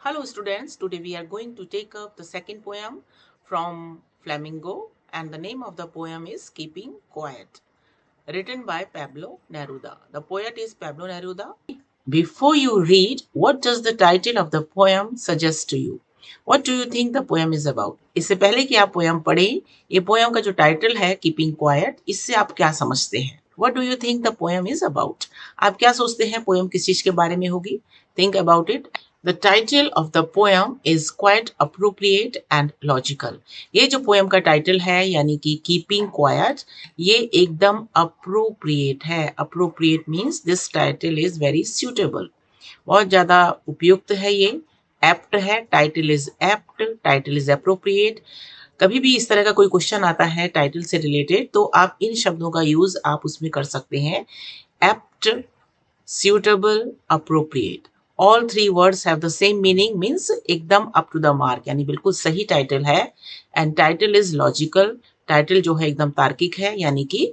Hello students, today we are going to take up the second poem from Flamingo, and the name of the poem is Keeping Quiet, written by Pablo Neruda. The poet is Pablo Neruda. Before you read, what does the title of the poem suggest to you? What do you think the poem is about? इससे पहले कि आप poem पढ़ें, ये poem का जो title है keeping quiet, इससे आप क्या समझते हैं? What do you think the poem is about? आप क्या सोचते हैं पोयम किस चीज के बारे में होगी? Think about it. The title of the poem is quite appropriate and logical. ये जो पोयम का टाइटल है यानी कि कीपिंग क्वाइट, ये एकदम अप्रोप्रिएट है. Appropriate means this title is very suitable. बहुत ज्यादा उपयुक्त है ये. एप्ट है, title is apt, title is appropriate. कभी भी इस तरह का कोई क्वेश्चन आता है टाइटल से रिलेटेड तो आप इन शब्दों का यूज आप उसमें कर सकते हैं. Apt, suitable, appropriate. All three words have the same meaning means एकदम up to the mark यानी बिल्कुल सही टाइटल है. And title is logical. Title जो है एकदम तार्किक है यानी कि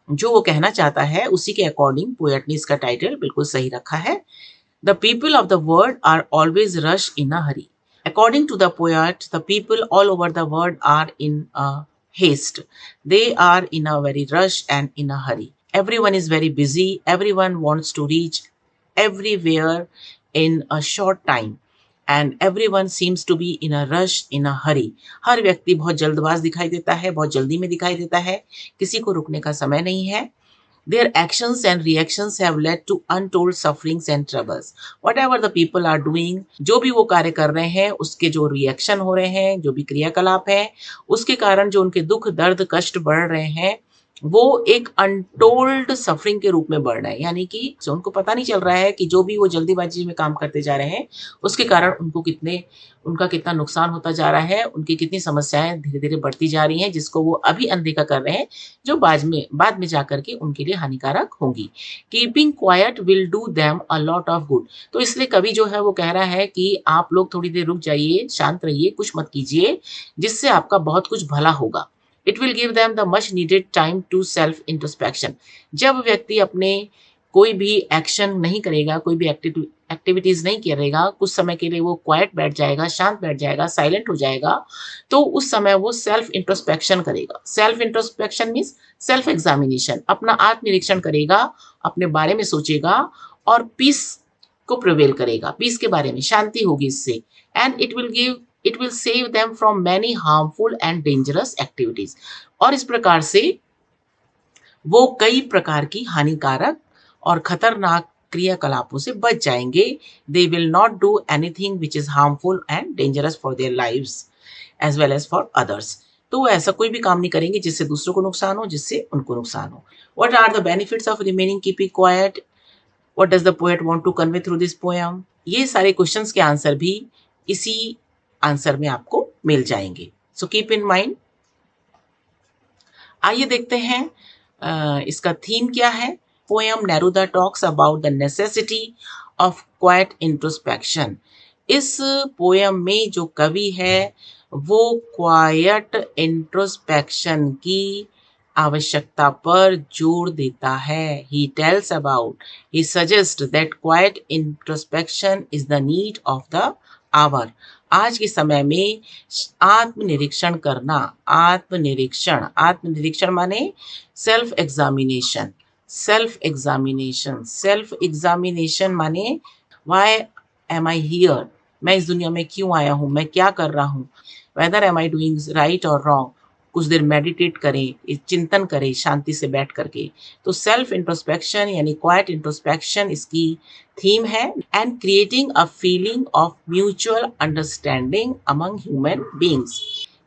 जो वो कहना चाहता है उसी के अकॉर्डिंग पोएट ने इसका टाइटल बिल्कुल सही रखा है. The people of the world are always rush in a hurry. According to the poet, the people all over the world are in a haste. They are in a very rush and in a hurry. Everyone is very busy. Everyone wants to reach everywhere in a short time. And everyone seems to be in a rush, in a hurry. हर व्यक्ति बहुत जल्दबाज दिखाई देता है, बहुत जल्दी में दिखाई देता है. किसी को रुकने का समय नहीं है. Their actions and reactions have led to untold sufferings and troubles. Whatever the people are doing, जो भी वो कार्य कर रहे हैं उसके जो रिएक्शन हो रहे हैं, जो भी क्रियाकलाप है, उसके कारण जो उनके दुख दर्द कष्ट बढ़ रहे हैं वो एक अनटोल्ड सफरिंग के रूप में बढ़ रहा है. यानी कि उनको पता नहीं चल रहा है कि जो भी वो जल्दीबाजी में काम करते जा रहे हैं उसके कारण उनका कितना नुकसान होता जा रहा है, उनकी कितनी समस्याएं धीरे धीरे बढ़ती जा रही हैं जिसको वो अभी अनदेखा कर रहे हैं, जो बाद में जाकर के उनके लिए हानिकारक होंगी. Keeping quiet will do them a lot of good. तो इसलिए कवि जो है वो कह रहा है कि आप लोग थोड़ी देर रुक जाइए, शांत रहिए, कुछ मत कीजिए, जिससे आपका बहुत कुछ भला होगा. It will give them the much needed time to self introspection. जब व्यक्ति अपने कोई भी एक्शन नहीं करेगा, कोई भी एक्टिविटीज नहीं करेगा, कुछ समय के लिए वो क्वाइट बैठ जाएगा, शांत बैठ जाएगा, साइलेंट हो जाएगा, तो उस समय वो सेल्फ इंट्रोस्पेक्शन करेगा. Self introspection means self examination. अपना आत्मनिरीक्षण करेगा, अपने बारे में सोचेगा और पीस को प्रिवेल करेगा. पीस के बारे में शांति होगी इससे. And it will save them from many harmful and dangerous activities. और इस प्रकार से वो कई प्रकार की हानिकारक और खतरनाक क्रियाकलापों से बच जाएंगे. They will not do anything which is harmful and dangerous for their lives as well as for others. तो वो ऐसा कोई भी काम नहीं करेंगे जिससे दूसरों को नुकसान हो, जिससे उनको नुकसान हो. What are the benefits of remaining keeping quiet? What does the poet want to convey through this poem? ये सारे क्वेश्चंस के आंसर भी इसी आंसर में आपको मिल जाएंगे. So keep in mind. आइए देखते हैं इसका थीम क्या है. Poem Neruda talks about the necessity of quite introspection. इस पोएम में जो कवि है वो क्वाइट इंट्रोस्पेक्शन की आवश्यकता पर जोर देता है. He tells about, he suggest that quiet introspection is the need of the hour. आज के समय में आत्मनिरीक्षण करना, आत्मनिरीक्षण माने सेल्फ एग्जामिनेशन. सेल्फ एग्जामिनेशन माने व्हाई एम आई हियर, मैं इस दुनिया में क्यों आया हूँ, मैं क्या कर रहा हूँ, whether am I doing right और रॉन्ग. कुछ देर मेडिटेट करें, चिंतन करें शांति से बैठ करके. तो सेल्फ इंट्रोस्पेक्शन यानी क्वाइट इंट्रोस्पेक्शन इसकी थीम है. And creating a feeling of mutual understanding among human beings.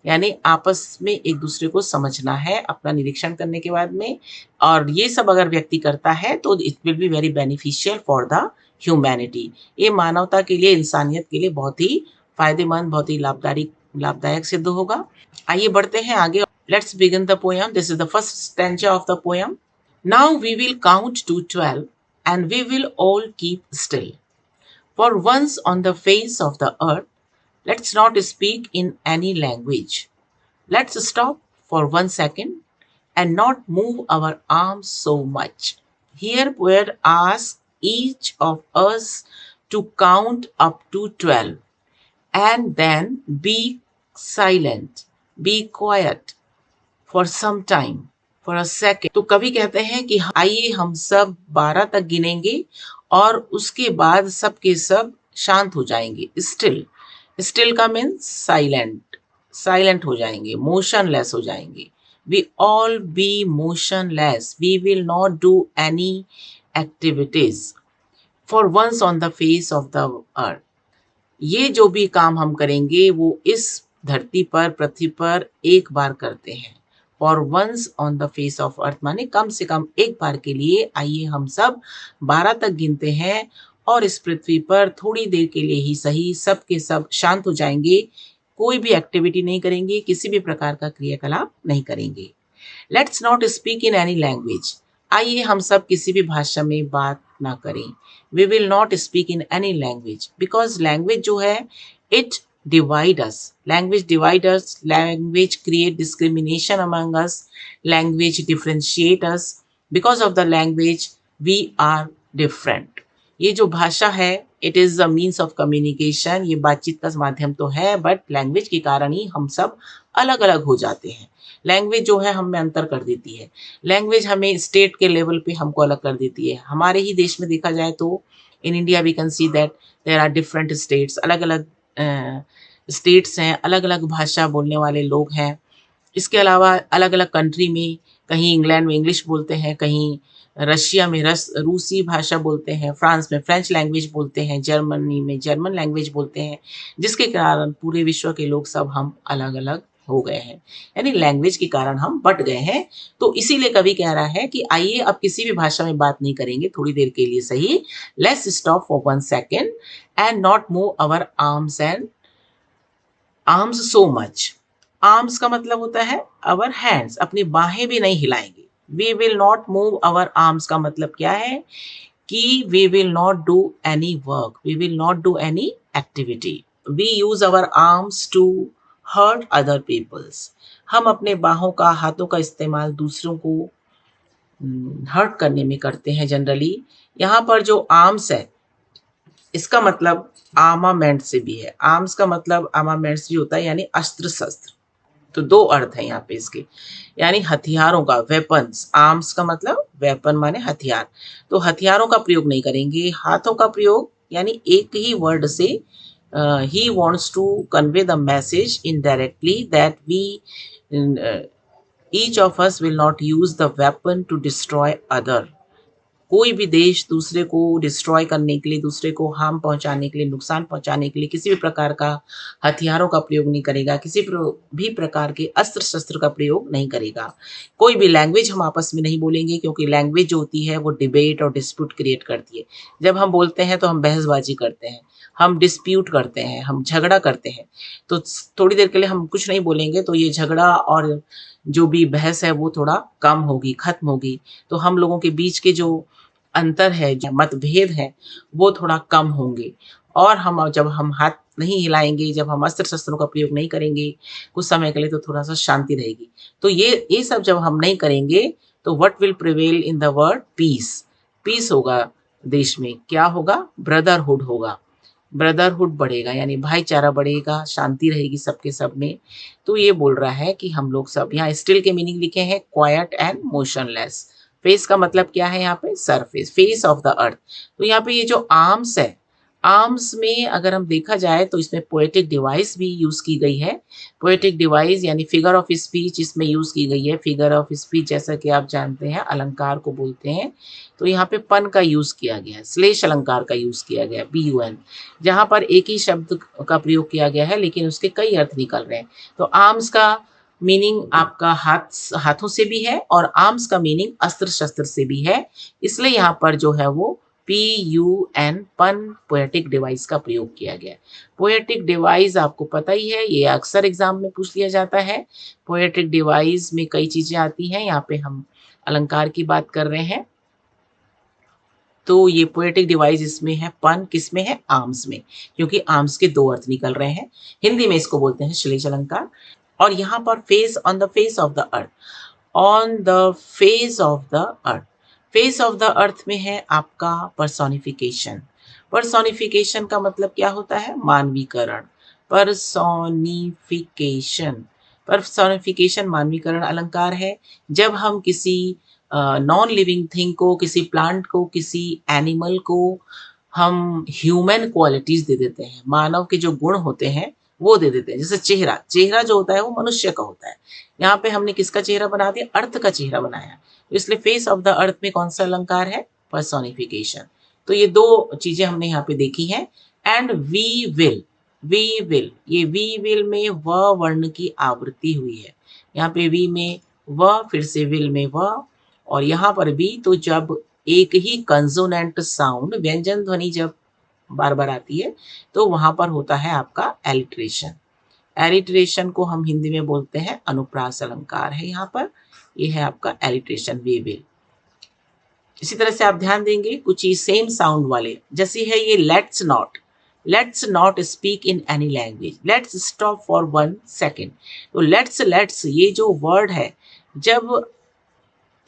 यानी आपस में एक दूसरे को समझना है अपना निरीक्षण करने के बाद में. और ये सब अगर व्यक्ति करता है तो it will be very beneficial for the humanity. ये मानवता के लिए, इंसानियत के लिए बहुत ही फायदेमंद, बहुत ही लाभदायक सिद्ध होगा. आइए बढ़ते हैं आगे. Let's begin the poem. This is the first stanza of the poem. Now we will count to 12 and we will all keep still. For once on the face of the earth, let's not speak in any language. Let's stop for 1 second and not move our arms so much. Here poet asks each of us to count up to 12. And then be silent, be quiet for some time, for a second. तो कवि कहते हैं कि आइए हम सब 12 तक गिनेंगे और उसके बाद सब के सब शांत हो जाएंगे। स्टिल, स्टिल का मीन्स साइलेंट, साइलेंट हो जाएंगे, मोशनलेस हो जाएंगे। We all be motionless, we will not do any activities for once on the face of the earth. ये जो भी काम हम करेंगे वो इस धरती पर, पृथ्वी पर एक बार करते हैं। For once on the face of earth माने कम से कम एक बार के लिए आइए हम सब 12 तक गिनते हैं और इस पृथ्वी पर थोड़ी देर के लिए ही सही सब के सब शांत हो जाएंगे, कोई भी एक्टिविटी नहीं करेंगे, किसी भी प्रकार का क्रियाकलाप नहीं करेंगे। Let's not speak in any language, आइए हम सब किसी भी भाषा में बात ना करें। We will not speak in any language, because language जो है it divide us, language divide us, language create discrimination among us, language differentiate us, because of the language we are different. ये जो भाषा है it is a means of communication, ये बातचीत का माध्यम तो है, बट लैंग्वेज के कारण ही हम सब अलग अलग हो जाते हैं। लैंग्वेज जो है हम में अंतर कर देती है, लैंग्वेज हमें स्टेट के लेवल पे हमको अलग कर देती है। हमारे ही देश में देखा जाए तो in India we can see that there are different states, अलग अलग स्टेट्स हैं, अलग अलग भाषा बोलने वाले लोग हैं। इसके अलावा अलग अलग कंट्री में, कहीं इंग्लैंड में इंग्लिश बोलते हैं, कहीं रशिया में रूसी भाषा बोलते हैं, फ्रांस में फ्रेंच लैंग्वेज बोलते हैं, जर्मनी में जर्मन लैंग्वेज बोलते हैं, जिसके कारण पूरे विश्व के लोग सब हम अलग अलग हो गए हैं, यानी लैंग्वेज के कारण हम बट गए हैं। तो इसीलिए कवि कह रहा है कि आइए अब किसी भी भाषा में बात नहीं करेंगे थोड़ी देर के लिए सही। Let's stop for 1 second and not move our arms and arms so much. Arms का मतलब होता है आवर हैंड्स, अपनी बाहें भी नहीं हिलाएंगे। We will not move our arms का मतलब क्या है कि we will not do any work, we will not do any activity. We use our arms to hurt other peoples, हम अपने बाहों का, हाथों का इस्तेमाल दूसरों को हर्ट करने में करते हैं जनरली। यहाँ पर जो आर्म्स है इसका मतलब आर्मामेंट से भी है, आर्म्स का मतलब आर्मामेंट्स भी होता है यानी अस्त्र शस्त्र। तो दो अर्थ है यहाँ पे इसके, यानी हथियारों का, वेपन्स। आर्म्स का मतलब वेपन माने हथियार, तो हथियारों का प्रयोग नहीं करेंगे, हाथों का प्रयोग, यानी एक ही वर्ड से he wants to convey the message indirectly that we each of us will not use the weapon to destroy other. कोई भी देश दूसरे को डिस्ट्रॉय करने के लिए, दूसरे को हार्म पहुंचाने के लिए, नुकसान पहुंचाने के लिए किसी भी प्रकार का हथियारों का प्रयोग नहीं करेगा, किसी भी प्रकार के अस्त्र शस्त्र का प्रयोग नहीं करेगा। कोई भी लैंग्वेज हम आपस में नहीं बोलेंगे, क्योंकि लैंग्वेज जो होती है वो डिबेट और डिस्प्यूट क्रिएट करती है। जब हम बोलते हैं तो हम बहसबाजी करते हैं, हम डिस्प्यूट करते हैं, हम झगड़ा करते हैं। तो थोड़ी देर के लिए हम कुछ नहीं बोलेंगे तो ये झगड़ा और जो भी बहस है वो थोड़ा कम होगी, खत्म होगी। तो हम लोगों के बीच के जो अंतर है, जो मतभेद है, वो थोड़ा कम होंगे। और हम जब हम हाथ नहीं हिलाएंगे, जब हम अस्त्र शस्त्रों का प्रयोग नहीं करेंगे कुछ समय के लिए, तो थोड़ा सा शांति रहेगी। तो ये सब जब हम नहीं करेंगे तो what will prevail in the world? Peace. Peace होगा देश में, क्या होगा? ब्रदरहुड होगा, ब्रदरहुड बढ़ेगा, यानी भाईचारा बढ़ेगा, शांति रहेगी सबके सब में। तो ये बोल रहा है कि हम लोग सब, यहाँ स्टिल के मीनिंग लिखे हैं क्वाइट एंड मोशनलेस। फेस का मतलब क्या है यहाँ पे? सरफेस, फेस ऑफ द अर्थ। तो यहाँ पे ये जो आर्म्स है, आर्म्स में अगर हम देखा जाए तो इसमें पोएटिक डिवाइस भी यूज की गई है। पोएटिक डिवाइस यानी फिगर ऑफ स्पीच इसमें यूज की गई है। फिगर ऑफ स्पीच जैसा कि आप जानते हैं अलंकार को बोलते हैं, तो यहाँ पे पन का यूज किया गया है, श्लेष अलंकार का यूज किया गया है, BUN, जहाँ पर एक ही शब्द का प्रयोग किया गया है लेकिन उसके कई अर्थ निकल रहे हैं। तो आर्म्स का मीनिंग आपका हाथों से भी है और आर्म्स का मीनिंग अस्त्र शस्त्र से भी है, इसलिए यहाँ पर जो है वो PUN, पन, पोएटिक डिवाइस का प्रयोग किया गया है। पोएटिक डिवाइस आपको पता ही है, ये अक्सर एग्जाम में पूछ लिया जाता है। पोएटिक डिवाइस में कई चीजें आती हैं, यहाँ पे हम अलंकार की बात कर रहे हैं। तो ये पोएटिक डिवाइस इसमें है, पन किसमें है? आर्म्स में, क्योंकि आर्म्स के दो अर्थ निकल रहे हैं। हिंदी में इसको बोलते हैं श्लेष अलंकार। और यहाँ पर face, on the face of the earth, on the face of the earth, face of the अर्थ में है आपका पर्सोनिफिकेशन। पर्सोनिफिकेशन का मतलब क्या होता है? मानवीकरण। पर्सोनिफिकेशन। पर्सोनिफिकेशन मानवीकरण अलंकार है। जब हम किसी नॉन लिविंग थिंग को, किसी प्लांट को, किसी एनिमल को हम ह्यूमन क्वालिटीज दे देते हैं, मानव के जो गुण होते हैं वो दे देते हैं। जैसे चेहरा, चेहरा जो होता है वो मनुष्य का होता है। यहाँ पे हमने किसका चेहरा बना दिया? अर्थ का चेहरा बनाया। तो इसलिए फेस ऑफ द अर्थ में कौन सा अलंकार है? पर्सोनिफिकेशन। तो ये दो चीजें हमने यहाँ पे देखी हैं। And we will, we will, ये वी विल में व वर्ण की आवृत्ति हुई है। यहाँ पे वी में व, फिर से विल में व, और यहाँ पर भी। तो जब एक ही कंसोनेंट साउंड, व्यंजन ध्वनि जब बार बार आती है तो वहां पर होता है आपका एलिट्रेशन। एलिट्रेशन को हम हिंदी में बोलते हैं अनुप्रास अलंकार है। यहाँ पर ये है आपका एलिट्रेशन, वी विल। इसी तरह से आप ध्यान देंगे कुछ ही सेम साउंड वाले, जैसे है ये let's not. Let's not speak in any language, let's stop for 1 second. तो लेट्स ये जो वर्ड है, जब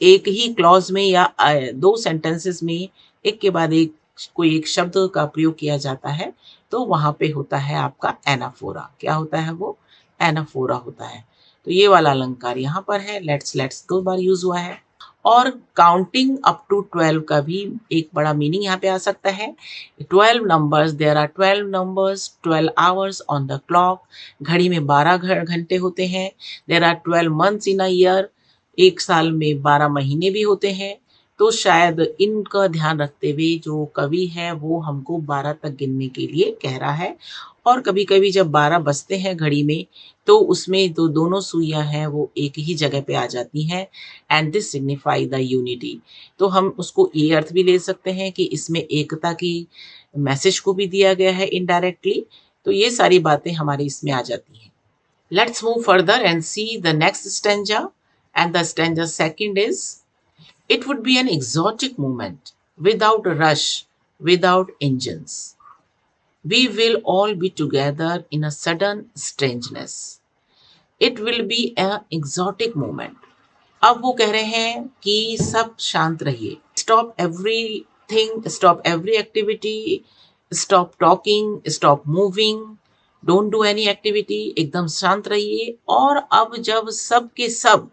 एक ही क्लॉज में या दो सेंटेंसेस में एक के बाद एक कोई एक शब्द का प्रयोग किया जाता है तो वहां पे होता है आपका एनाफोरा। क्या होता है वो? एनाफोरा होता है। तो ये वाला अलंकार यहाँ पर है। लेट्स 2 बार यूज हुआ है। और काउंटिंग अप टू 12 का भी एक बड़ा मीनिंग यहाँ पे आ सकता है। 12 numbers, there are 12 numbers, 12 hours on the clock. घड़ी में 12 घंटे होते हैं। There are 12 months in a year, एक साल में 12 महीने भी होते हैं। तो शायद इनका ध्यान रखते हुए जो कवि है वो हमको 12 तक गिनने के लिए कह रहा है। और कभी कभी जब 12 बजते हैं घड़ी में तो उसमें तो दोनों सुइयां हैं वो एक ही जगह पे आ जाती हैं। And this signify the unity. तो हम उसको ये अर्थ भी ले सकते हैं कि इसमें एकता की मैसेज को भी दिया गया है इनडायरेक्टली। तो ये सारी बातें हमारे इसमें आ जाती हैं। Let's move further and see the next stanza. And the stanza second is, it would be an exotic moment without a rush, without engines. We will all be together in a sudden strangeness. It will be an exotic moment. अब वो कह रहे हैं कि सब शांत रहिए। Stop everything, stop every activity, stop talking, stop moving, don't do any activity. एकदम शांत रहिए। और अब जब सब के सब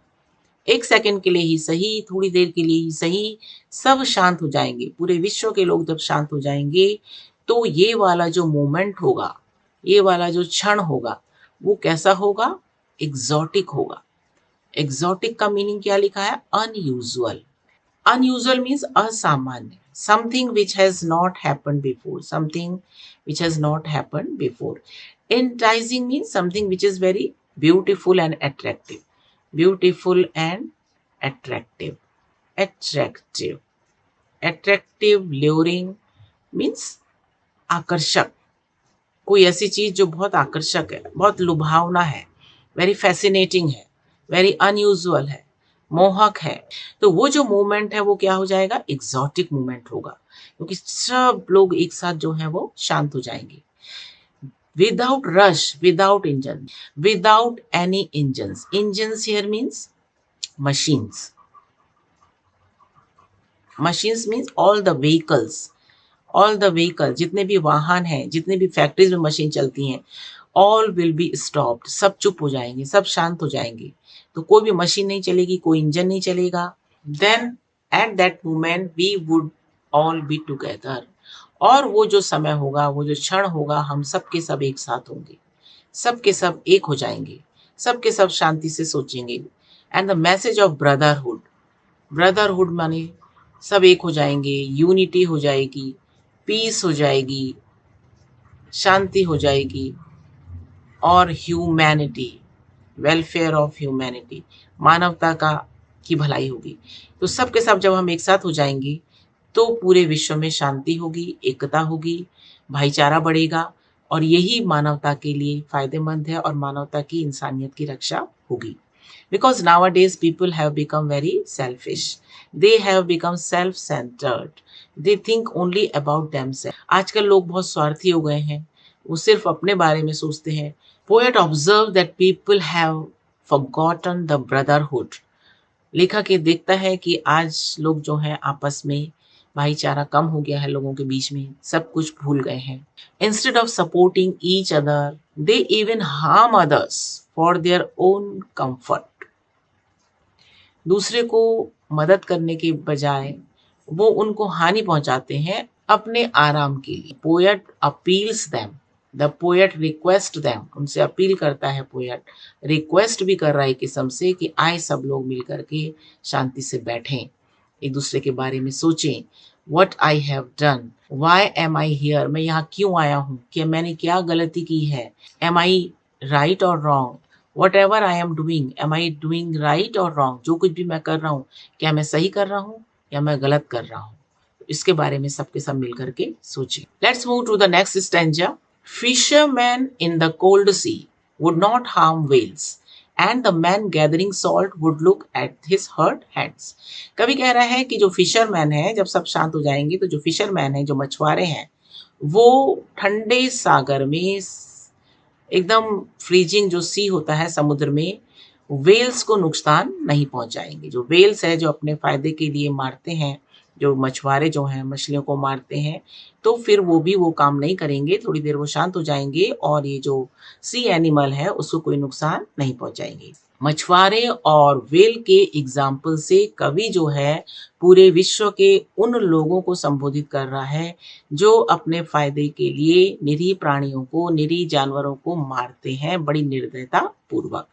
एक सेकंड के लिए ही सही, थोड़ी देर के लिए ही सही, सब शांत हो जाएंगे, पूरे विश्व के लोग जब शांत हो जाएंगे तो ये वाला जो मोमेंट होगा, ये वाला जो क्षण होगा वो कैसा होगा? एग्जॉटिक होगा। एग्जॉटिक का मीनिंग क्या लिखा है? अनयूजुअल। अनयूजुअल मीन्स असामान्य, something which has not happened before, something which has not happened before. Enticing means something which is very beautiful and attractive, beautiful and attractive, attractive, attractive, luring means आकर्षक। कोई ऐसी चीज जो बहुत आकर्षक है, बहुत लुभावना है, वेरी फैसिनेटिंग है, वेरी अनयूजुअल है, मोहक है। तो वो जो मोमेंट है वो क्या हो जाएगा? एग्जॉटिक मोमेंट होगा, क्योंकि सब लोग एक साथ जो है वो शांत हो जाएंगे। Without rush, without engine, without any engines. Engines here means machines. Machines means all the vehicles, all the vehicle, जितने भी वाहन हैं, जितने भी फैक्ट्रीज में मशीन चलती हैं, ऑल विल बी स्टॉप्ड। सब चुप हो जाएंगे, सब शांत हो जाएंगे। तो कोई भी मशीन नहीं चलेगी, कोई इंजन नहीं चलेगा। Then at that moment we would all be together. और वो जो समय होगा, वो जो क्षण होगा, हम सब के सब एक साथ होंगे, सब के सब एक हो जाएंगे, सब के सब शांति से सोचेंगे। And the message of brotherhood, brotherhood माने सब एक हो जाएंगे, यूनिटी हो जाएगी, पीस हो जाएगी, शांति हो जाएगी। और ह्यूमैनिटी, वेलफेयर ऑफ ह्यूमैनिटी, मानवता का की भलाई होगी। तो सब के सब जब हम एक साथ हो जाएंगे तो पूरे विश्व में शांति होगी, एकता होगी, भाईचारा बढ़ेगा। और यही मानवता के लिए फायदेमंद है और मानवता की, इंसानियत की रक्षा होगी। Because nowadays people have become very selfish. They have become self-centered. They think only about themselves. आजकल लोग बहुत स्वार्थी हो गए हैं, वो सिर्फ अपने बारे में सोचते हैं। Poet observed that people have forgotten the brotherhood. लेखक ये देखता है कि आज लोग जो हैं आपस में भाईचारा कम हो गया है, लोगों के बीच में सब कुछ भूल गए हैं। Instead of supporting each other, they even harm others for their own comfort. दूसरे को मदद करने के बजाय वो उनको हानि पहुंचाते हैं अपने आराम के लिए। Poet appeals them, the poet request them, उनसे अपील करता है पोएट, रिक्वेस्ट भी कर रहा है एक किस्म से कि आए सब लोग मिल करके शांति से बैठें, एक दूसरे के बारे में सोचें। What I have done, why am I here, मैं यहाँ क्यों आया हूँ, कि मैंने क्या गलती की है, एम आई राइट और wrong, whatever I am doing, am I doing right और रॉन्ग, जो कुछ भी मैं कर रहा हूँ क्या मैं सही कर रहा हूँ या मैं गलत कर रहा हूँ। इसके बारे में सबके सब मिल करके सोचिए। Let's move to the next stanza. Fisherman in the cold sea would not harm whales and the man gathering salt would look at his hurt hands। कवि कह रहा है कि जो फिशरमैन है, जब सब शांत हो जाएंगे तो जो फिशरमैन है, जो मछुआरे हैं, वो ठंडे सागर में एकदम फ्रीजिंग जो सी होता है समुद्र में, वेल्स को नुकसान नहीं पहुंचाएंगे। जो वेल्स है जो अपने फायदे के लिए मारते हैं, जो मछुआरे जो हैं मछलियों को मारते हैं, तो फिर वो भी वो काम नहीं करेंगे, थोड़ी देर वो शांत हो जाएंगे और ये जो सी एनिमल है उसको कोई नुकसान नहीं पहुंचाएंगे। मछुआरे और वेल के एग्जाम्पल से कवि जो है पूरे विश्व के उन लोगों को संबोधित कर रहा है जो अपने फायदे के लिए निरीह प्राणियों को, निरीह जानवरों को मारते हैं बड़ी निर्दयता पूर्वक।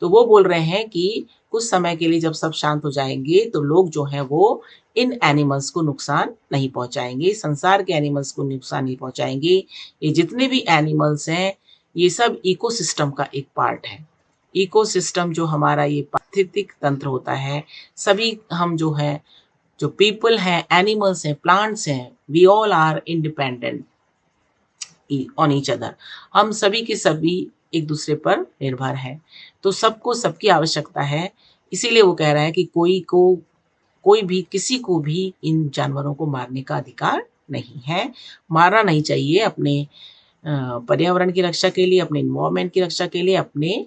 तो वो बोल रहे हैं कि कुछ समय के लिए जब सब शांत हो जाएंगे तो लोग जो हैं वो इन एनिमल्स को नुकसान नहीं पहुंचाएंगे, संसार के एनिमल्स को नुकसान नहीं पहुंचाएंगे। ये जितने भी एनिमल्स हैं ये सब इकोसिस्टम का एक पार्ट है। इकोसिस्टम जो हमारा ये पारिस्थितिक तंत्र होता है, सभी हम जो है, जो पीपल हैं, एनिमल्स हैं, प्लांट्स हैं, we all are independent on each other. हम सभी के सभी एक दूसरे पर निर्भर हैं, तो सबको सबकी आवश्यकता है। इसीलिए वो कह रहा है कि कोई भी किसी को भी इन जानवरों को मारने का अधिकार नहीं है, मारना नहीं चाहिए। अपने पर्यावरण की रक्षा के लिए, अपने इन्वायरमेंट की रक्षा के लिए, अपने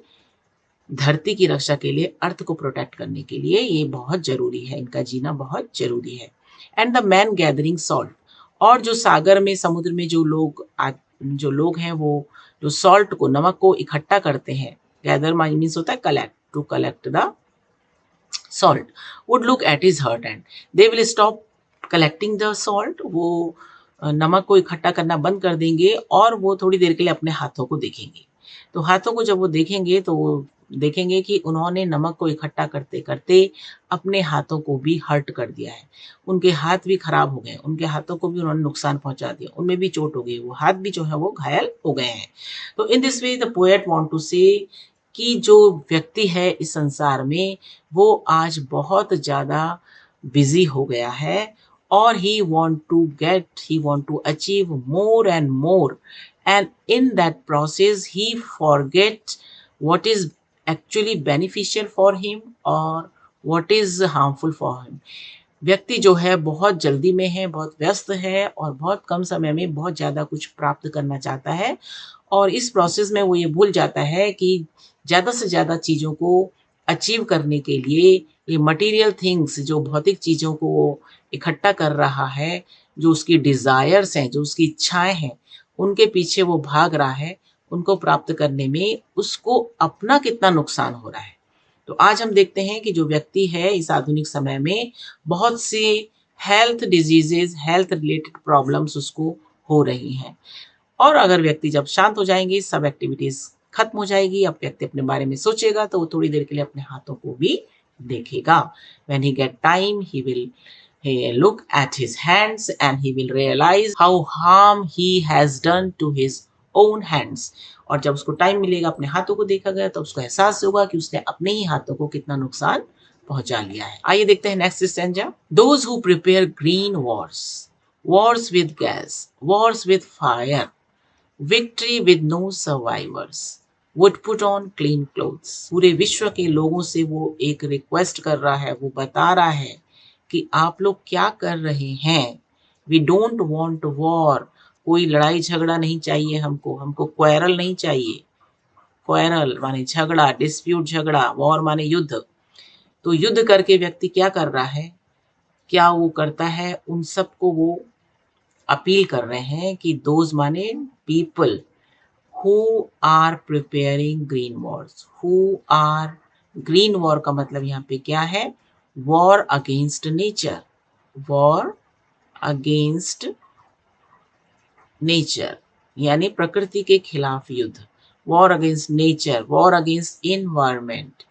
धरती की रक्षा के लिए, अर्थ को प्रोटेक्ट करने के लिए ये बहुत जरूरी है, इनका जीना बहुत जरूरी है। And the man gathering salt, और जो सागर में, समुद्र में जो लोग हैं वो जो सॉल्ट को, नमक को इकट्ठा करते हैं, गैदर मीन्स होता है collect, to collect the salt, would look at his hurt hand, they will stop collecting the salt, वो नमक को इकट्ठा करना बंद कर देंगे और वो थोड़ी देर के लिए अपने हाथों को देखेंगे। तो हाथों को जब वो देखेंगे तो वो देखेंगे कि उन्होंने नमक को इकट्ठा करते करते अपने हाथों को भी हर्ट कर दिया है, उनके हाथ भी खराब हो गए, उनके हाथों को भी उन्होंने नुकसान पहुंचा दिया, उनमें भी चोट हो गई, वो हाथ भी जो है वो घायल हो गए हैं। तो in this way the poet want to say कि जो व्यक्ति है इस संसार में वो आज बहुत ज़्यादा बिजी हो गया है और he want to achieve more and more, and in that process he forget what is actually beneficial for him or what is harmful for him। व्यक्ति जो है बहुत जल्दी में है, बहुत व्यस्त है और बहुत कम समय में बहुत ज़्यादा कुछ प्राप्त करना चाहता है, और इस प्रोसेस में वो ये भूल जाता है कि ज़्यादा से ज़्यादा चीज़ों को अचीव करने के लिए ये मटेरियल थिंग्स, जो भौतिक चीज़ों को वो इकट्ठा कर रहा है, जो उसकी डिज़ायर्स हैं, जो उसकी इच्छाएं हैं, उनके पीछे वो भाग रहा है, उनको प्राप्त करने में उसको अपना कितना नुकसान हो रहा है। तो आज हम देखते हैं कि जो व्यक्ति है इस आधुनिक समय में बहुत सी health diseases, health related problems उसको हो रही हैं, और अगर व्यक्ति जब शांत हो जाएंगे, सब एक्टिविटीज खत्म हो जाएगी, अब व्यक्ति अपने बारे में सोचेगा तो वो थोड़ी देर के लिए अपने हाथों को भी देखेगा। When he get time, he look at his hands and he will realize how harm he has done to his own hands। और जब उसको टाइम मिलेगा, अपने हाथों को देखा गया तो उसको एहसास होगा कि उसने अपने ही हाथों को कितना नुकसान पहुंचा लिया है। आइए देखते हैं next stanza. Those who prepare green wars, wars with gas, wars with fire, victory with no survivors, would put on clean clothes। पूरे विश्व के लोगों से वो एक रिक्वेस्ट कर रहा है, वो बता रहा है कि आप लोग क्या कर रहे हैं। वी डोंट वॉन्ट वॉर, कोई लड़ाई झगड़ा नहीं चाहिए हमको क्वेरल नहीं चाहिए। क्वेरल माने झगड़ा, डिस्प्यूट झगड़ा, वॉर माने युद्ध। तो युद्ध करके व्यक्ति क्या कर रहा है, क्या वो करता है, उन सबको वो अपील कर रहे हैं कि दोज माने people who are preparing green wars. Who are, green war का मतलब यहाँ पे क्या है? War against nature, war against nature, यानी प्रकृति के खिलाफ युद्ध। War against nature, war against environment,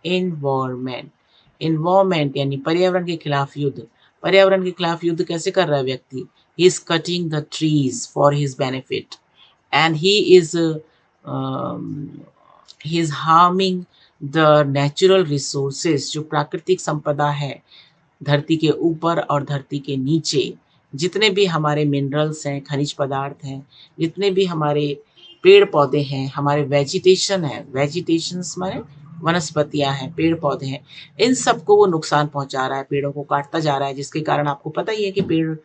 environment, environment यानी पर्यावरण के खिलाफ युद्ध। पर्यावरण के खिलाफ युद्ध कैसे कर रहा है व्यक्ति? He is cutting the trees for his benefit and he is harming the natural resources, जो प्राकृतिक संपदा है धरती के ऊपर और धरती के नीचे। जितने भी हमारे मिनरल्स हैं, खनिज पदार्थ हैं, जितने भी हमारे पेड़ पौधे हैं, हमारे वेजिटेशन है, वेजिटेशंस माने वनस्पतियां हैं, पेड़ पौधे हैं, इन सबको वो नुकसान पहुंचा रहा है, पेड़ों को काटता जा रहा है, जिसके कारण आपको पता ही है कि पेड़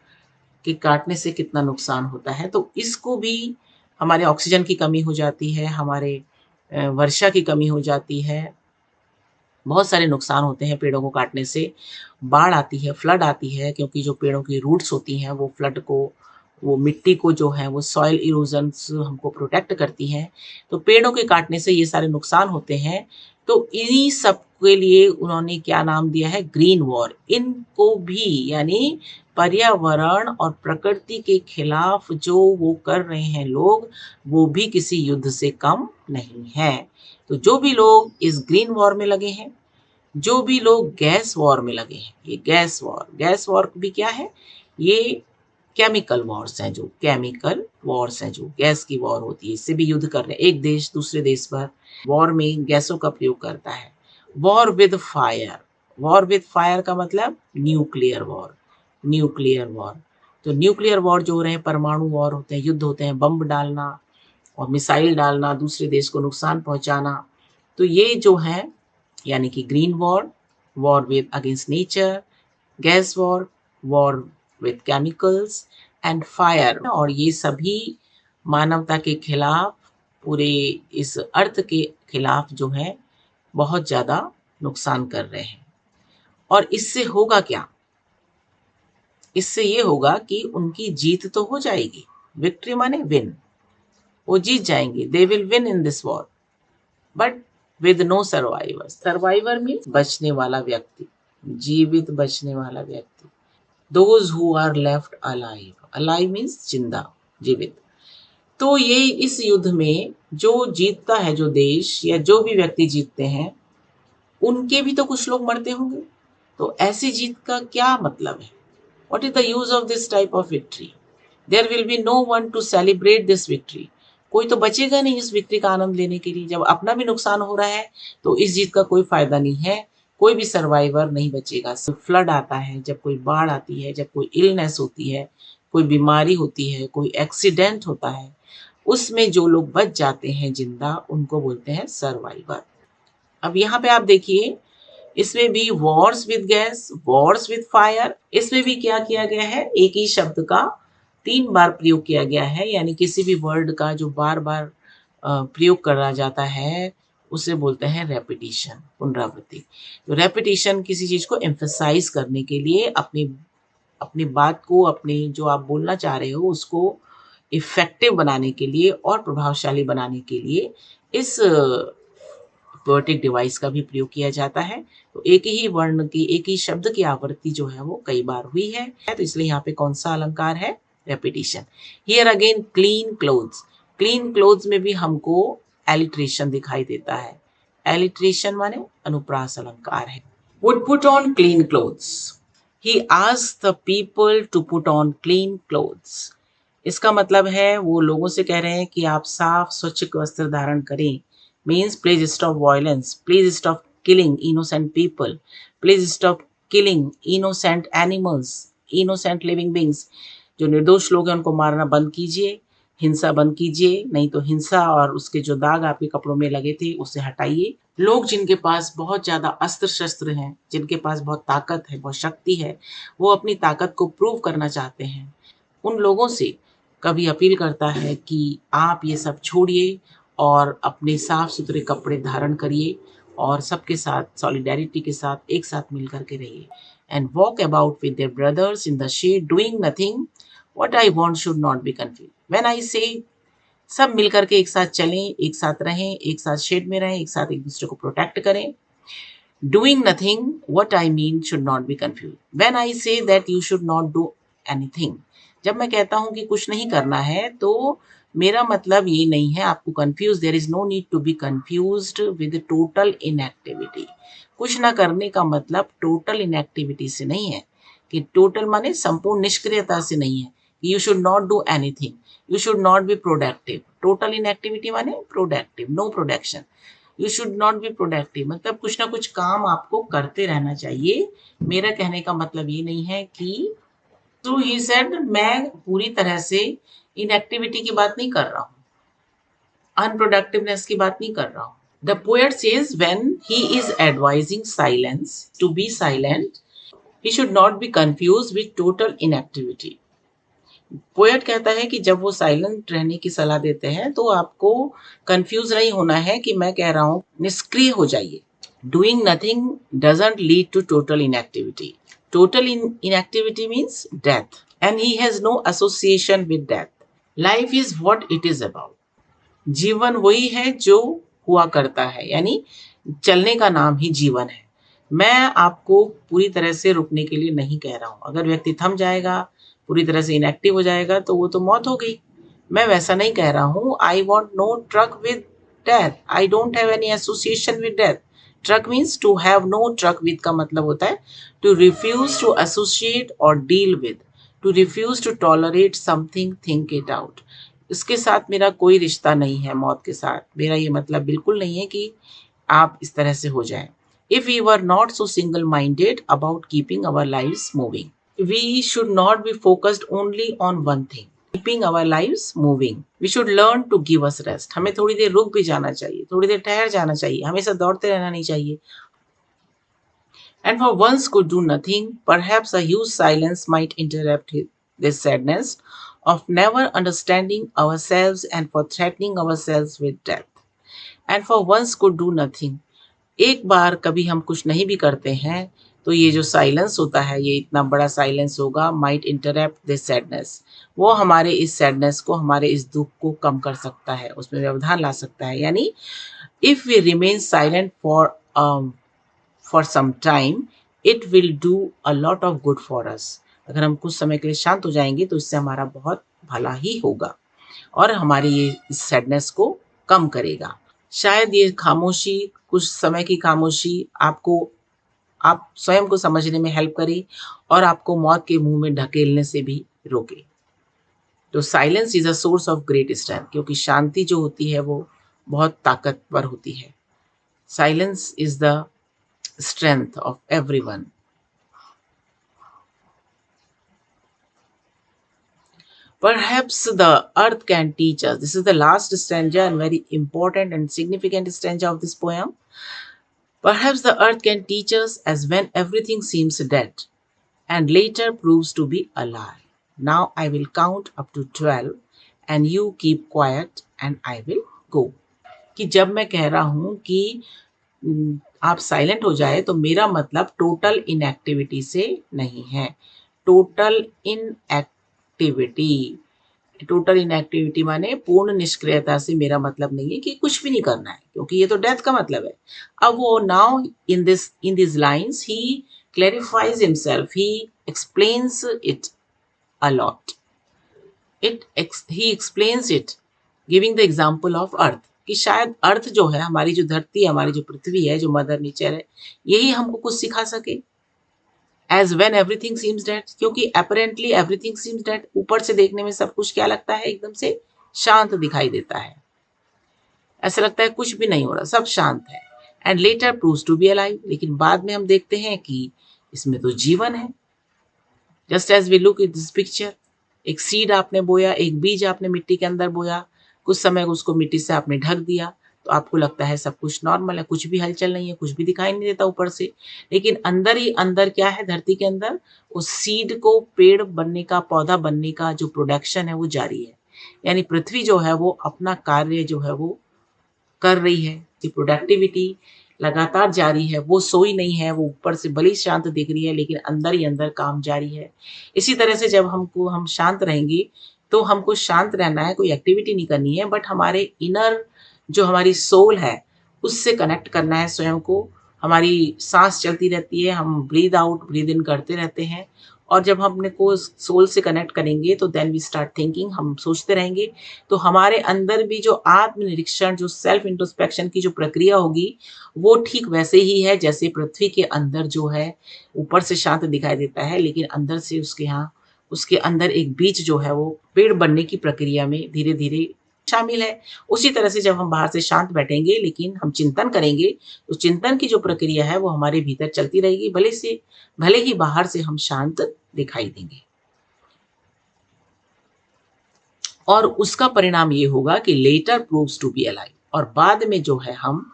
के काटने से कितना नुकसान होता है। तो इसको भी हमारे ऑक्सीजन की कमी हो जाती है, हमारे वर्षा की कमी हो जाती है, बहुत सारे नुकसान होते हैं पेड़ों को काटने से। बाढ़ आती है, फ्लड आती है, क्योंकि जो पेड़ों की रूट्स होती हैं वो फ्लड को, वो मिट्टी को जो है वो सॉइल इरोजन्स हमको प्रोटेक्ट करती हैं। तो पेड़ों के काटने से ये सारे नुकसान होते हैं। तो इन्हीं सब के लिए उन्होंने क्या नाम दिया है? Green war. इनको भी, यानी पर्यावरण और प्रकृति के खिलाफ जो वो कर रहे हैं लोग, वो भी किसी युद्ध से कम नहीं है। तो जो भी लोग इस ग्रीन वॉर में लगे हैं, जो भी लोग गैस वॉर में लगे हैं, ये गैस वॉर भी क्या है? ये केमिकल वॉर्स हैं, जो केमिकल वॉर्स हैं, जो गैस की वॉर होती है, इससे भी युद्ध कर रहे हैं। एक देश दूसरे देश पर वॉर में गैसों का प्रयोग करता है। War with fire, war with fire का मतलब न्यूक्लियर वॉर, न्यूक्लियर वॉर। तो न्यूक्लियर वॉर जो हो रहे हैं, परमाणु वॉर होते हैं, युद्ध होते हैं, बम डालना और मिसाइल डालना, दूसरे देश को नुकसान पहुंचाना। तो ये जो है, यानी कि green war, war with against nature, gas war, war with chemicals and fire, और ये सभी मानवता के खिलाफ, पूरे इस अर्थ के खिलाफ जो है बहुत ज़्यादा नुकसान कर रहे हैं। और इससे होगा क्या? इससे ये होगा कि उनकी जीत तो हो जाएगी, विक्ट्री माने विन, वो जीत जाएंगे, they will win in this war, but with no survivor. Survivor means बचने वाला व्यक्ति, जीवित बचने वाला व्यक्ति। Those who are left alive, alive means जिंदा, जीवित। तो ये इस युद्ध में जो जीतता है, जो देश या जो भी व्यक्ति जीतते हैं, उनके भी तो कुछ लोग मरते होंगे। तो ऐसी जीत का क्या मतलब है? What is the use of this type of victory? There will be no one to celebrate this victory. कोई तो बचेगा नहीं इस विक्ट्री का आनंद लेने के लिए। जब अपना भी नुकसान हो रहा है तो इस जीत का कोई फायदा नहीं है, कोई भी सर्वाइवर नहीं बचेगा। फ्लड आता है, जब कोई बाढ़ आती है, जब कोई इलनेस होती है, कोई बीमारी होती है, कोई एक्सीडेंट होता है, उसमें जो लोग बच जाते हैं जिंदा, उनको बोलते हैं सर्वाइवर। अब यहाँ पे आप देखिए, इसमें भी Wars with gas, Wars with fire, इसमें भी क्या किया गया है? एक ही शब्द का 3 बार प्रयोग किया गया है, यानी किसी भी वर्ड का जो बार बार प्रयोग करा जाता है उसे बोलते हैं रेपिटिशन, पुनरावृत्ति। तो रेपिटिशन किसी चीज को एम्फसाइज करने के लिए, अपनी अपनी बात को, अपनी जो आप बोलना चाह रहे हो उसको इफेक्टिव बनाने के लिए और प्रभावशाली बनाने के लिए इस पोएटिक डिवाइस का भी प्रयोग किया जाता है। तो एक ही वर्ण की, एक ही शब्द की आवृत्ति जो है वो कई बार हुई है, तो इसलिए यहाँ पे कौन सा अलंकार है? Repetition. Here again clean clothes, clean clothes में भी हमको एलिट्रेशन दिखाई देता है। एलिट्रेशन माने अनुप्रास अलंकार है। Would put on clean clothes, he asked the people to put on clean clothes. इसका मतलब है वो लोगों से कह रहे हैं कि आप साफ स्वच्छ वस्त्र धारण करें। Means please stop violence, please stop killing innocent people, please stop killing innocent animals, innocent living beings। जो निर्दोष लोग हैं उनको मारना बंद कीजिए, हिंसा बंद कीजिए, नहीं तो हिंसा और उसके जो दाग आपके कपड़ों में लगे थे उसे हटाइए। लोग जिनके पास बहुत ज़्यादा अस्त्र शस्त्र हैं, जिनके पास बहुत ताकत है, बहुत शक्ति है, वो अपनी ताकत को प्रूव करना चाहते हैं, उन लोगों से कभी अपील करता है कि आप ये सब छोड़िए और अपने साफ सुथरे कपड़े धारण करिए और सबके साथ सॉलिडेरिटी के साथ एक साथ मिल करके रहिए। And walk about with their brothers in the shed doing nothing, what I want should not be confuse. When I say सब मिलकर के एक साथ चलें, एक साथ रहें, एक साथ शेड में रहें, एक साथ एक दूसरे को प्रोटेक्ट करें. Doing nothing, what I mean should not be confused. When I say that you should not do anything, जब मैं कहता हूँ कि कुछ नहीं करना है तो मेरा मतलब ये नहीं है आपको confuse. There is no need to be confused with total inactivity. कुछ ना करने का मतलब टोटल इनएक्टिविटी से नहीं है, कि टोटल माने संपूर्ण निष्क्रियता से नहीं है. You should not do anything, you should not be productive. Total inactivity माने productive, no production. You should not be productive मतलब कुछ ना कुछ काम आपको करते रहना चाहिए. मेरा कहने का मतलब ये नहीं है कि तो ही सेड मैं पूरी तरह से इनएक्टिविटी की बात नहीं कर रहा हूँ, अनप्रोडक्टिवनेस की बात नहीं कर रहा हूँ. The poet says when he is advising silence to be silent, he should not be confuse with total inactivity. Poet कहता है कि जब वो साइलेंट रहने की सलाह देते हैं तो आपको कंफ्यूज नहीं होना है कि मैं कह रहा हूँ निष्क्रिय हो जाइए. Doing nothing doesn't lead to total inactivity. Total inactivity means death, and he has no association with death. Life is what it is about. जीवन वही है जो हुआ करता है, यानी चलने का नाम ही जीवन है. मैं आपको पूरी तरह से रुकने के लिए नहीं कह रहा हूँ. अगर व्यक्ति थम जाएगा, पूरी तरह से इनएक्टिव हो जाएगा तो वो तो मौत हो गई. मैं वैसा नहीं कह रहा हूँ. I want no truck with death, I don't have any association with death. Truck means to have no truck with का मतलब होता है टू रिफ्यूज टू एसोसिएट और deal with, to refuse to tolerate something, think it out. इसके साथ मेरा कोई रिश्ता नहीं है मौत के साथ. मेरा ये मतलब बिल्कुल नहीं है कि आप इस तरह से हो जाएं. If we were not so single-minded about keeping our lives moving, we should not be focused only on one thing. Keeping our lives moving, we should learn to give us rest. हमें थोड़ी देर रुक भी जाना चाहिए, थोड़ी देर ठहर जाना चाहिए, हमेशा दौड़ते रहना नहीं चाहिए. And for once could do nothing, perhaps a huge silence might interrupt this sadness of never understanding ourselves and for threatening ourselves with death. And for once could do nothing. एक बार कभी हम कुछ नहीं भी करते हैं तो ये जो साइलेंस होता है, ये इतना बड़ा साइलेंस होगा, माइट इंटरप्ट दिस सैडनेस. वो हमारे इस सैडनेस को, हमारे इस दुख को कम कर सकता है, उसमें व्यवधान ला सकता है. यानी if we remain silent for some time, it will do a lot of good for us. अगर हम कुछ समय के लिए शांत हो जाएंगे तो इससे हमारा बहुत भला ही होगा और हमारी ये इस सैडनेस को कम करेगा. शायद ये खामोशी, कुछ समय की खामोशी आपको, आप स्वयं को समझने में हेल्प करे और आपको मौत के मुंह में ढकेलने से भी रोके. तो silence is a source of great strength, क्योंकि शांति जो होती है वो बहुत ताकतवर होती है. Silence is the strength of everyone. Perhaps the earth can teach us. This is the last stanza and very important and significant stanza of this poem. Perhaps the earth can teach us as when everything seems dead and later proves to be alive. Now I will count up to 12 and you keep quiet and I will go. कि जब मैं कह रहा हूँ कि आप silent हो जाए तो मेरा मतलब टोटल इनएक्टिविटी से नहीं है. टोटल इनएक्टिविटी, टोटल इनएक्टिविटी माने पूर्ण निष्क्रियता से मेरा मतलब नहीं है कि कुछ भी नहीं करना है, क्योंकि ये तो डेथ का मतलब है. अब वो now in this lines he clarifies himself, he explains it a lot. He explains it giving the example of earth, कि शायद अर्थ जो है, हमारी जो धरती है, हमारी जो पृथ्वी है, जो मदर नेचर है, यही हमको कुछ सिखा सके. As when everything seems dead, क्योंकि अपेरेंटली एवरीथिंग सीम्स डेड, ऊपर से देखने में सब कुछ क्या लगता है, एकदम से शांत दिखाई देता है. ऐसा लगता है कुछ भी नहीं हो रहा, सब शांत है. And later proves to be alive, लेकिन बाद में हम देखते हैं कि इसमें तो जीवन है. Just as we look at this picture, एक सीड आपने बोया, एक बीज आपने मिट्टी के अंदर बोया, कुछ समय उसको मिट्टी से आपने ढक दिया तो आपको लगता है सब कुछ नॉर्मल है, कुछ भी हलचल नहीं है, कुछ भी दिखाई नहीं देता ऊपर से. लेकिन अंदर ही अंदर क्या है, धरती के अंदर उस सीड को पेड़ बनने का, पौधा बनने का जो प्रोडक्शन है वो जारी है. यानी पृथ्वी जो है वो अपना कार्य जो है वो कर रही है, कि प्रोडक्टिविटी लगातार जारी है. वो सोई नहीं है, वो ऊपर से भली शांत दिख रही है लेकिन अंदर ही अंदर काम जारी है. इसी तरह से जब हम शांत रहेंगे तो हमको शांत रहना है, कोई एक्टिविटी नहीं करनी है, बट हमारे इनर जो हमारी सोल है उससे कनेक्ट करना है स्वयं को। हमारी सांस चलती रहती है, हम ब्रीद आउट ब्रीद इन करते रहते हैं, और जब हम अपने को सोल से कनेक्ट करेंगे तो देन वी स्टार्ट थिंकिंग, हम सोचते रहेंगे। तो हमारे अंदर भी जो आत्मनिरीक्षण, जो सेल्फ इंट्रोस्पेक्शन की जो प्रक्रिया होगी, वो ठीक वैसे ही है जैसे पृथ्वी के अंदर जो है ऊपर से शांत दिखाई देता है, लेकिन अंदर से उसके यहाँ उसके अंदर एक बीज जो है वो पेड़ बनने की प्रक्रिया में धीरे धीरे शामिल है। उसी तरह से जब हम बाहर से शांत बैठेंगे लेकिन हम चिंतन करेंगे, तो चिंतन की जो प्रक्रिया है वो हमारे भीतर चलती रहेगी, भले ही बाहर से हम शांत दिखाई देंगे। और उसका परिणाम ये होगा कि later proves to be alive, और बाद में जो है हम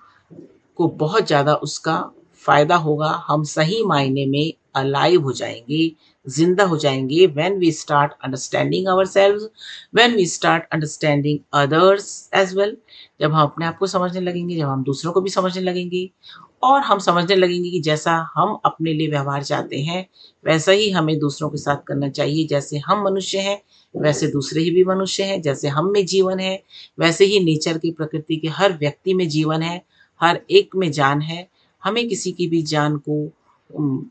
को बहुत ज़्यादा उसका फ़ायदा होगा। हम सही मायने में अलाइव हो जाएँगे, ज़िंदा हो जाएँगे, when we start understanding ourselves, when we start understanding others as well. जब हम अपने आप को समझने लगेंगे, जब हम दूसरों को भी समझने लगेंगे, और हम समझने लगेंगे कि जैसा हम अपने लिए व्यवहार चाहते हैं, वैसा ही हमें दूसरों के साथ करना चाहिए। जैसे हम मनुष्य हैं, वैसे दूसरे ही भी मनुष्य हैं। जैसे हम में जीवन है, वैसे ही नेचर की, प्रकृति के हर व्यक्ति में जीवन है, हर एक में जान है। हमें किसी की भी जान को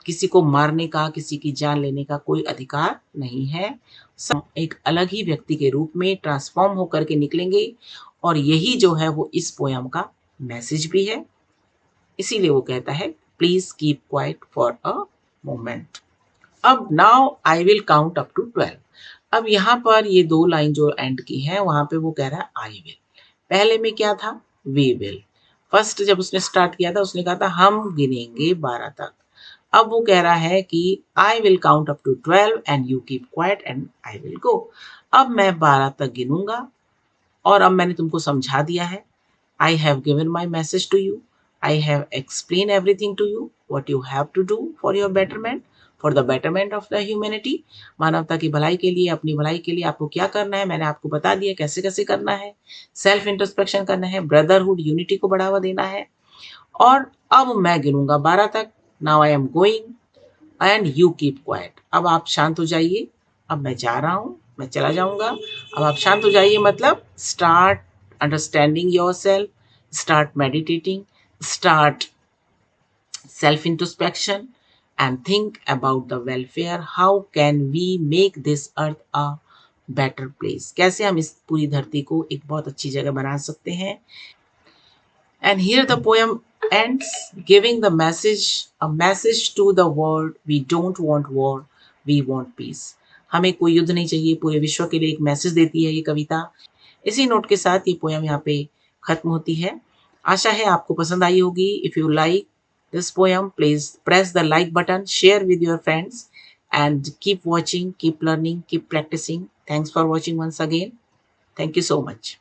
किसी को मारने का, किसी की जान लेने का कोई अधिकार नहीं है। सब एक अलग ही व्यक्ति के रूप में ट्रांसफ़ॉर्म होकर के निकलेंगे, और यही जो है वो इस पोएम का मैसेज भी है। इसीलिए वो कहता है, please keep quiet for a moment. अब now I will count up to 12। अब यहाँ पर ये 2 लाइन जो एंड की हैं, वहाँ पे वो कह रहा है आई विल। पहले में क्या था? We will. फर्स्ट जब उसने स्टार्ट किया था उसने कहा था हम गिनेंगे 12 तक। अब वो कह रहा है कि I will count up to 12 and you keep quiet and I will go. अब मैं 12 तक गिनूंगा, और अब मैंने तुमको समझा दिया है। I have given my message to you. I have explained everything to you, what you have to do for your betterment, for the betterment of the humanity. मानवता की भलाई के लिए, अपनी भलाई के लिए आपको क्या करना है, मैंने आपको बता दिया कैसे कैसे करना है। सेल्फ इंट्रोस्पेक्शन करना है, ब्रदरहुड यूनिटी को बढ़ावा देना है। और अब मैं गिनूंगा 12 तक। Now I am going and you keep quite. अब आप शांत हो जाइए, अब मैं जा रहा हूँ, मैं चला जाऊंगा। अब आप शांत हो जाइए, मतलब start understanding your self, start meditating, start self introspection, and think about the welfare. How can we make this earth a better place? कैसे हम इस पूरी धरती को एक बहुत अच्छी जगह बना सकते हैं। And here the poem ends, giving the message, a message to the world. We don't want war, we want peace. हमें कोई युद्ध नहीं चाहिए, पूरे विश्व के लिए एक मैसेज देती है ये कविता। इसी नोट के साथ ये पोयम यहाँ पे खत्म होती है। आशा है आपको पसंद आई होगी। If you like this poem, please press the like button, share with your friends, and keep watching, keep learning, keep practicing. Thanks for watching once again. Thank you so much.